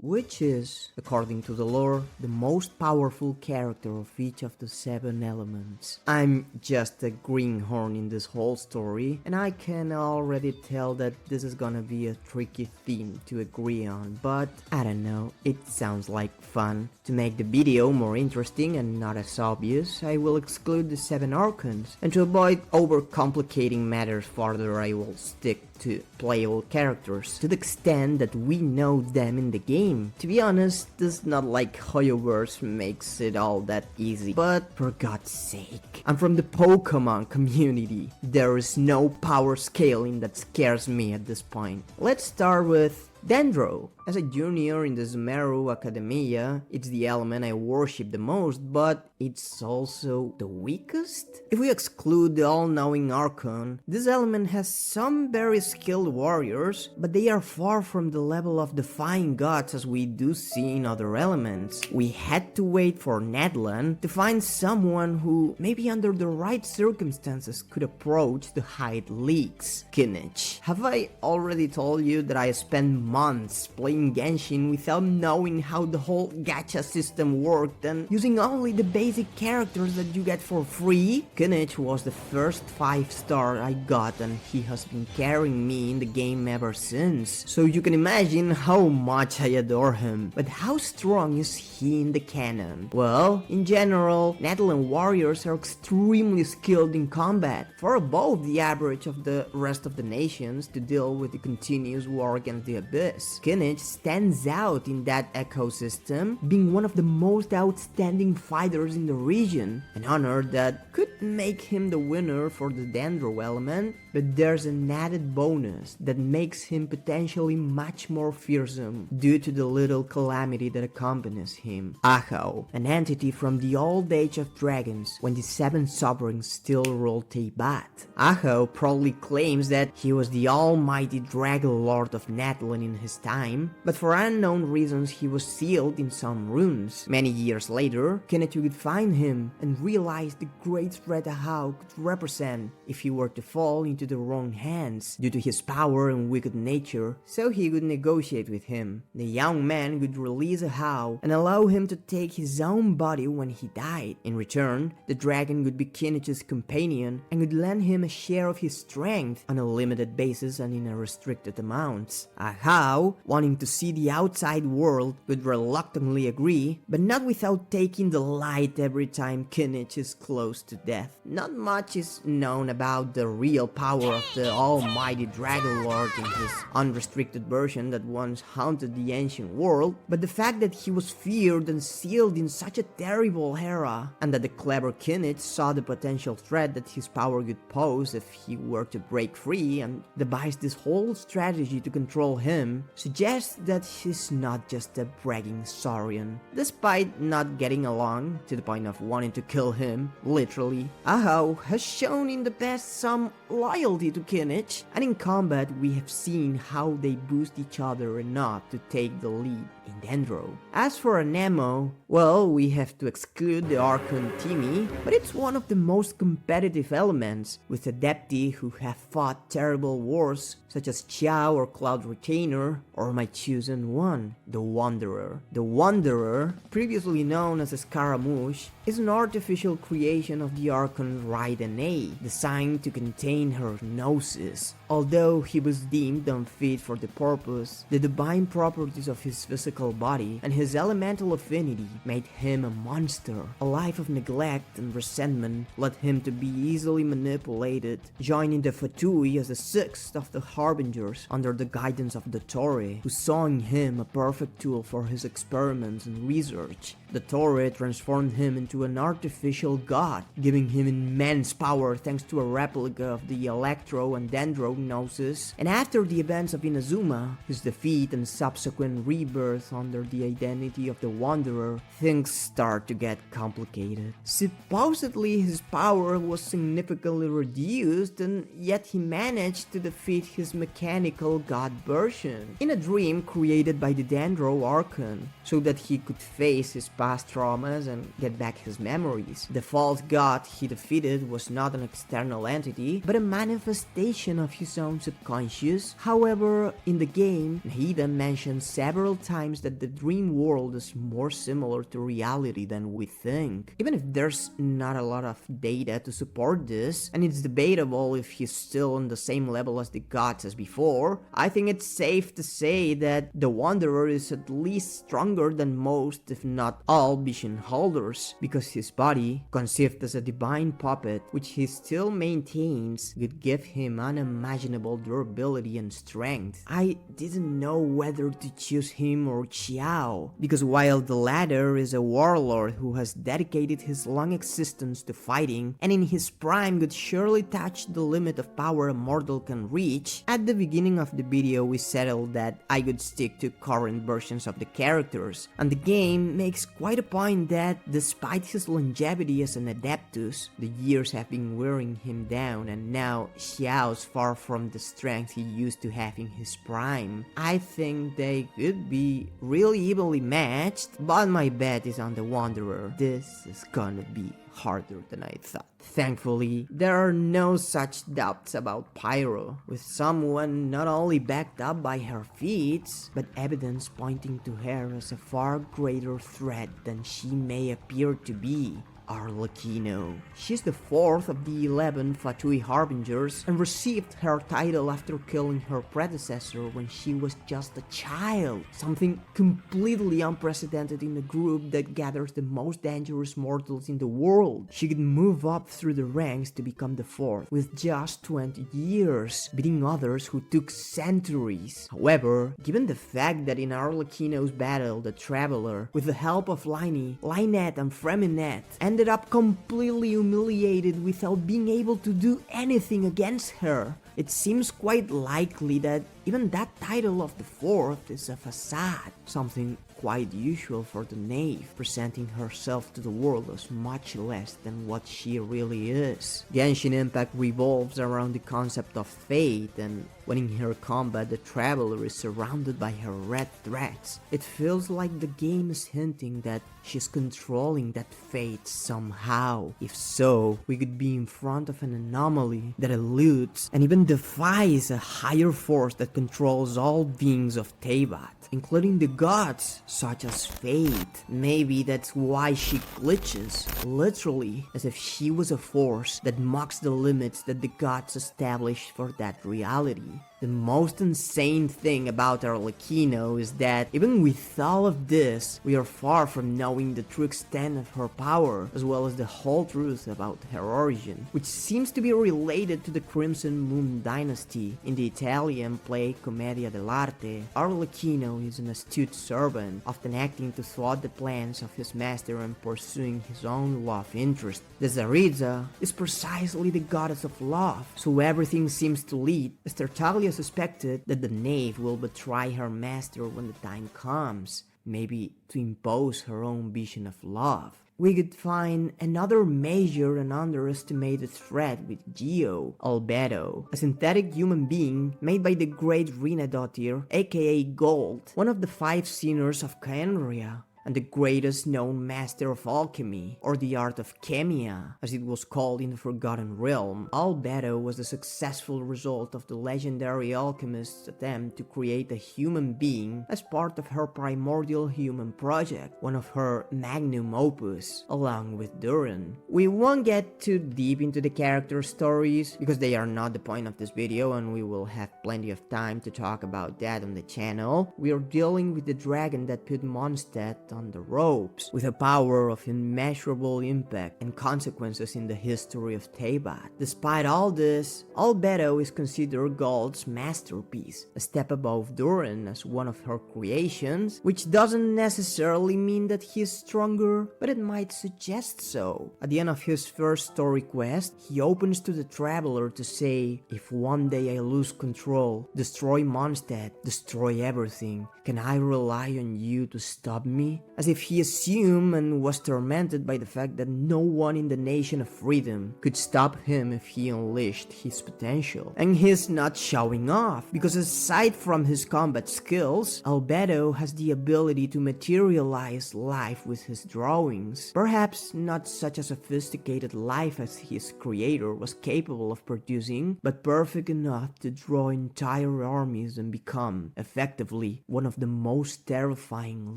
which is, according to the lore, the most powerful character of each of the 7 elements. I'm just a greenhorn in this whole story, and I can already tell that this is gonna be a tricky theme to agree on, but I don't know, it sounds like fun. To make the video more interesting and not as obvious, I will exclude the 7 archons, and to avoid overcomplicating matters further, I will stick to playable characters to the extent that we know them in the game. To be honest, this is not like Hoyoverse makes it all that easy, but for God's sake, I'm from the Pokemon community. There is no power scaling that scares me at this point. Let's start with Dendro. As a junior in the Sumeru Academia, it's the element I worship the most, but it's also the weakest? If we exclude the all-knowing Archon, this element has some very skilled warriors, but they are far from the level of defying gods as we do see in other elements. We had to wait for Nadlan to find someone who, maybe under the right circumstances, could approach the high leagues. Kinich. Have I already told you that I spent months playing GENSHIN without knowing how the whole gacha system worked and using only the basic characters that you get for free? Kinich was the first 5-star I got, and he has been carrying me in the game ever since, so you can imagine how much I adore him. But how strong is he in the canon? Well, in general, Nadlan warriors are extremely skilled in combat, far above the average of the rest of the nations to deal with the continuous war against the Abyss. Kinich stands out in that ecosystem, being one of the most outstanding fighters in the region, an honor that could make him the winner for the Dendro element, but there's an added bonus that makes him potentially much more fearsome due to the little calamity that accompanies him. Ajaw, an entity from the old age of dragons when the 7 sovereigns still ruled Teyvat. Ajaw proudly claims that he was the almighty dragon lord of Nadlan in his time, but for unknown reasons he was sealed in some runes. Many years later, Kenneth would find him and realize the great threat Ajaw could represent if he were to fall into the wrong hands due to his power and wicked nature, so he would negotiate with him. The young man would release Ajaw and allow him to take his own body when he died. In return, the dragon would be Kenich's companion and would lend him a share of his strength on a limited basis and in a restricted amounts. Ajaw, wanting to see the outside world, would reluctantly agree, but not without taking delight every time Kinich is close to death. Not much is known about the real power of the almighty Dragon Lord in his unrestricted version that once haunted the ancient world, but the fact that he was feared and sealed in such a terrible era, and that the clever Kinich saw the potential threat that his power could pose if he were to break free and devised this whole strategy to control him, suggests that he's not just a bragging Saurian. Despite not getting along to the point of wanting to kill him, literally, Ajaw has shown in the past some loyalty to Kinich, and in combat we have seen how they boost each other enough to take the lead in Dendro. As for anemo, well, we have to exclude the Archon Timmy, but it's one of the most competitive elements, with Adepti who have fought terrible wars such as Xiao or Cloud Retainer, or my chosen one, the Wanderer. The Wanderer, previously known as a Scaramouche, is an artificial creation of the Archon Raiden, designed to contain her gnosis. Although he was deemed unfit for the purpose, the divine properties of his physical body and his elemental affinity made him a monster. A life of neglect and resentment led him to be easily manipulated, joining the Fatui as the 6th of the Harbingers under the guidance of the Torre, who saw in him a perfect tool for his experiments and research. The Torre transformed him into an artificial god, giving him immense power thanks to a replica of the electro and dendro gnosis, and after the events of Inazuma, his defeat and subsequent rebirth under the identity of the Wanderer, things start to get complicated. Supposedly his power was significantly reduced, and yet he managed to defeat his mechanical god version in a dream created by the Dendro Archon, so that he could face his past traumas and get back his memories. The false god he defeated was not an external entity, but a manifestation of his his own subconscious. However, in the game, Nahida mentions several times that the dream world is more similar to reality than we think. Even if there's not a lot of data to support this, and it's debatable if he's still on the same level as the gods as before, I think it's safe to say that the Wanderer is at least stronger than most, if not all, vision holders, because his body, conceived as a divine puppet, which he still maintains, would give him unimaginable durability and strength. I didn't know whether to choose him or Xiao, because while the latter is a warlord who has dedicated his long existence to fighting, and in his prime could surely touch the limit of power a mortal can reach, at the beginning of the video we settled that I could stick to current versions of the characters, and the game makes quite a point that despite his longevity as an Adeptus, the years have been wearing him down, and now Xiao's far from the strength he used to have in his prime. I think they could be really evenly matched, but my bet is on the Wanderer. This is gonna be harder than I thought. Thankfully, there are no such doubts about Pyro, with someone not only backed up by her feats, but evidence pointing to her as a far greater threat than she may appear to be. Arlecchino. She's the fourth of the 11 Fatui Harbingers and received her title after killing her predecessor when she was just a child, something completely unprecedented in a group that gathers the most dangerous mortals in the world. She could move up through the ranks to become the fourth with just 20 years, beating others who took centuries. However, given the fact that in Arlecchino's battle, the Traveler, with the help of Lynette and Freminette, ended up completely humiliated without being able to do anything against her, it seems quite likely that even that title of the fourth is a facade, something quite usual for the knave, presenting herself to the world as much less than what she really is. Genshin Impact revolves around the concept of fate, and when in her combat the Traveler is surrounded by her red threads, it feels like the game is hinting that she's controlling that fate somehow. If so, we could be in front of an anomaly that eludes and even defies a higher force that controls all beings of Teyvat, including the gods, such as fate. Maybe that's why she glitches, literally, as if she was a force that mocks the limits that the gods established for that reality. The most insane thing about Arlecchino is that even with all of this, we are far from knowing the true extent of her power, as well as the whole truth about her origin, which seems to be related to the Crimson Moon dynasty. In the Italian play Commedia dell'arte, Arlecchino is an astute servant, often acting to thwart the plans of his master and pursuing his own love interest. The Tsaritsa is precisely the goddess of love, so everything seems to lead, as Tartaglia suspected, that the knave will betray her master when the time comes, maybe to impose her own vision of love. We could find another major and underestimated threat with Geo, Albedo, a synthetic human being made by the great Rina Dottir, aka Gold, one of the 5 sinners of Khaenri'ah, and the greatest known master of alchemy, or the art of chemia, as it was called in the Forgotten Realm. Albedo was the successful result of the legendary alchemist's attempt to create a human being as part of her primordial human project, one of her magnum opus, along with Duran. We won't get too deep into the character stories, because they are not the point of this video and we will have plenty of time to talk about that on the channel. We are dealing with the dragon that put Mondstadt on the ropes, with a power of immeasurable impact and consequences in the history of Teyvat. Despite all this, Albedo is considered Gold's masterpiece, a step above Duran as one of her creations, which doesn't necessarily mean that he is stronger, but it might suggest so. At the end of his first story quest, he opens to the Traveler to say, "If one day I lose control, destroy Mondstadt, destroy everything, can I rely on you to stop me?" enemy, as if he assumed and was tormented by the fact that no one in the Nation of Freedom could stop him if he unleashed his potential. And he's not showing off, because aside from his combat skills, Albedo has the ability to materialize life with his drawings. Perhaps not such a sophisticated life as his creator was capable of producing, but perfect enough to draw entire armies and become, effectively, one of the most terrifying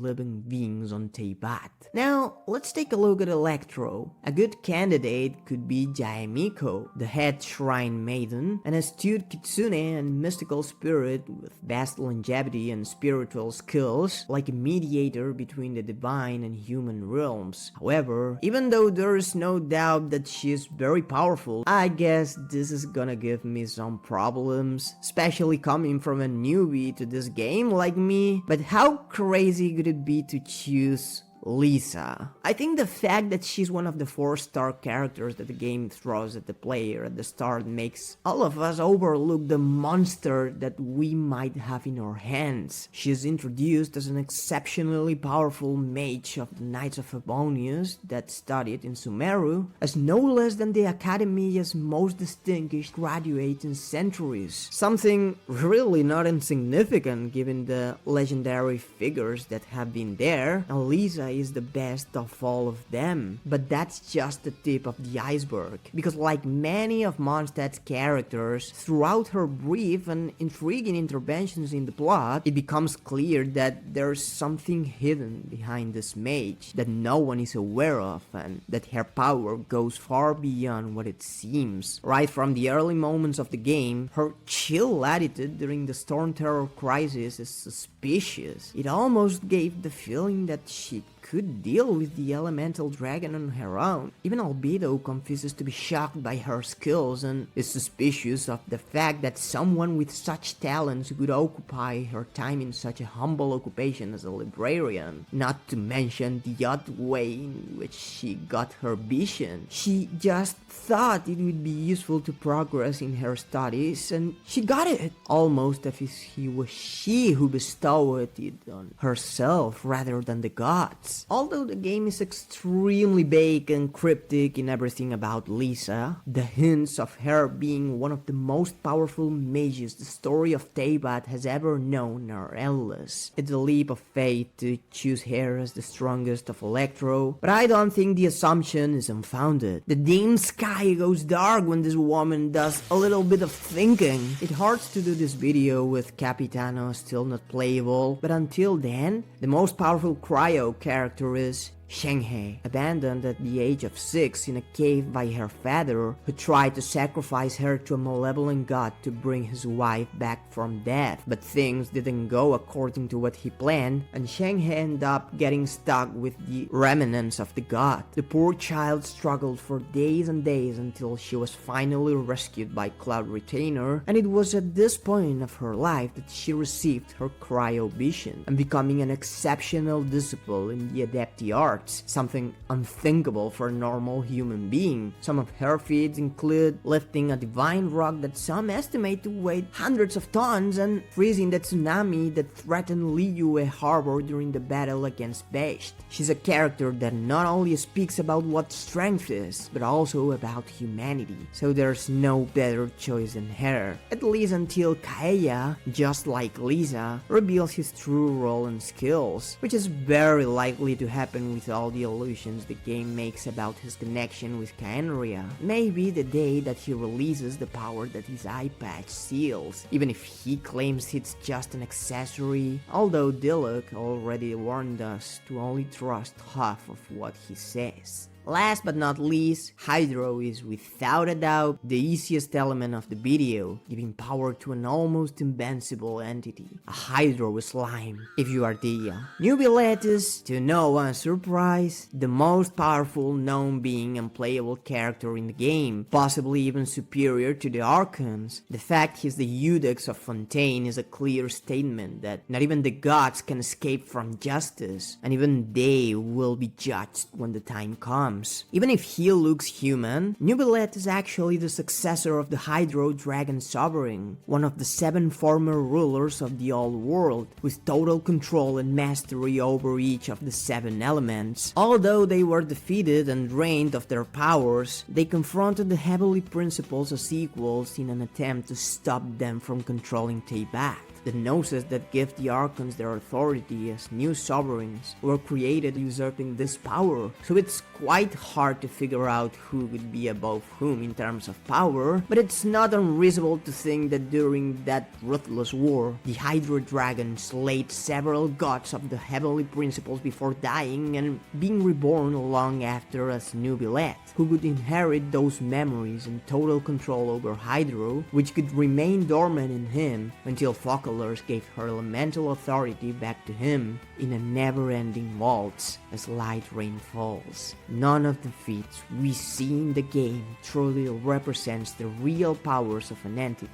living beings on Teyvat. Now, let's take a look at Electro. A good candidate could be Jaemiko, the head shrine maiden, an astute kitsune and mystical spirit with vast longevity and spiritual skills, like a mediator between the divine and human realms. However, even though there is no doubt that she is very powerful, I guess this is gonna give me some problems, especially coming from a newbie to this game like me. But how crazy could it be to choose Lisa? I think the fact that she's one of the 4-star characters that the game throws at the player at the start makes all of us overlook the monster that we might have in our hands. She is introduced as an exceptionally powerful mage of the Knights of Favonius that studied in Sumeru, as no less than the Academy's most distinguished graduate in centuries. Something really not insignificant given the legendary figures that have been there, and Lisa is the best of all of them. But that's just the tip of the iceberg, because like many of Mondstadt's characters, throughout her brief and intriguing interventions in the plot, it becomes clear that there's something hidden behind this mage that no one is aware of, and that her power goes far beyond what it seems. Right from the early moments of the game, her chill attitude during the Storm Terror crisis is suspicious. It almost gave the feeling that she could deal with the elemental dragon on her own. Even Albedo confuses to be shocked by her skills and is suspicious of the fact that someone with such talents could occupy her time in such a humble occupation as a librarian. Not to mention the odd way in which she got her vision. She just thought it would be useful to progress in her studies, and she got it. Almost as if it was she who bestowed it on herself rather than the gods. Although the game is extremely vague and cryptic in everything about Lisa, the hints of her being one of the most powerful mages the story of Teyvat has ever known are endless. It's a leap of faith to choose her as the strongest of Electro, but I don't think the assumption is unfounded. The dim sky goes dark when this woman does a little bit of thinking. It hurts to do this video with Capitano still not playable, but until then, the most powerful cryo character is Shenhe, abandoned at the age of 6 in a cave by her father, who tried to sacrifice her to a malevolent god to bring his wife back from death. But things didn't go according to what he planned, and Shenhe ended up getting stuck with the remnants of the god. The poor child struggled for days and days until she was finally rescued by Cloud Retainer, and it was at this point of her life that she received her cryo vision, and becoming an exceptional disciple in the Adepti art. Something unthinkable for a normal human being. Some of her feats include lifting a divine rock that some estimate to weigh hundreds of tons and freezing the tsunami that threatened Liyue Harbor during the battle against Basht. She's a character that not only speaks about what strength is, but also about humanity. So there's no better choice than her. At least until Kaeya, just like Lisa, reveals his true role and skills, which is very likely to happen with all the illusions the game makes about his connection with Kaenria. Maybe the day that he releases the power that his eye patch seals, even if he claims it's just an accessory, although Diluc already warned us to only trust half of what he says. Last but not least, Hydro is without a doubt the easiest element of the video, giving power to an almost invincible entity, a Hydro slime. If you are the newbie lettuce, to no one's surprise, the most powerful known being and playable character in the game, possibly even superior to the Archons. The fact he's the Eudex of Fontaine is a clear statement that not even the gods can escape from justice, and even they will be judged when the time comes. comes. Even if he looks human, Nubilet is actually the successor of the Hydro Dragon Sovereign, one of the 7 former rulers of the old world, with total control and mastery over each of the 7 elements. Although they were defeated and drained of their powers, they confronted the Heavenly Principles as equals in an attempt to stop them from controlling Teyvat. The Gnosis that give the Archons their authority as new sovereigns were created usurping this power, so it's quite hard to figure out who would be above whom in terms of power, but it's not unreasonable to think that during that ruthless war, the Hydro Dragon slayed several gods of the Heavenly Principles before dying and being reborn long after as Nubilet, who would inherit those memories and total control over Hydro, which could remain dormant in him until Focalors gave her elemental authority back to him in a never-ending waltz as light rain falls. None of the feats we see in the game truly represents the real powers of an entity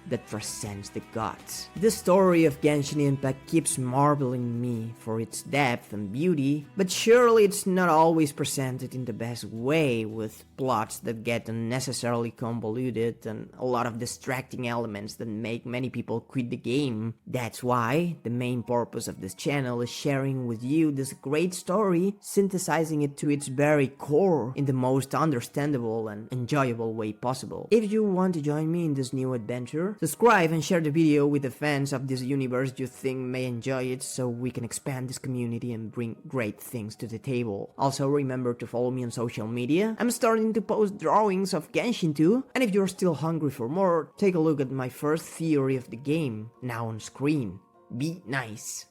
that transcends the gods. The story of Genshin Impact keeps marveling me for its depth and beauty, but surely it's not always presented in the best way, with plots that get unnecessarily convoluted and a lot of distracting elements that make many people quit the game. That's why the main purpose of this channel is sharing with you this great story, synthesizing it to its very core in the most understandable and enjoyable way possible. If you want to join me in this new adventure, subscribe and share the video with the fans of this universe you think may enjoy it, so we can expand this community and bring great things to the table. Also remember to follow me on social media. I'm starting to post drawings of Genshin too, and if you're still hungry for more, take a look at my first theory of the game, now on screen. Be nice.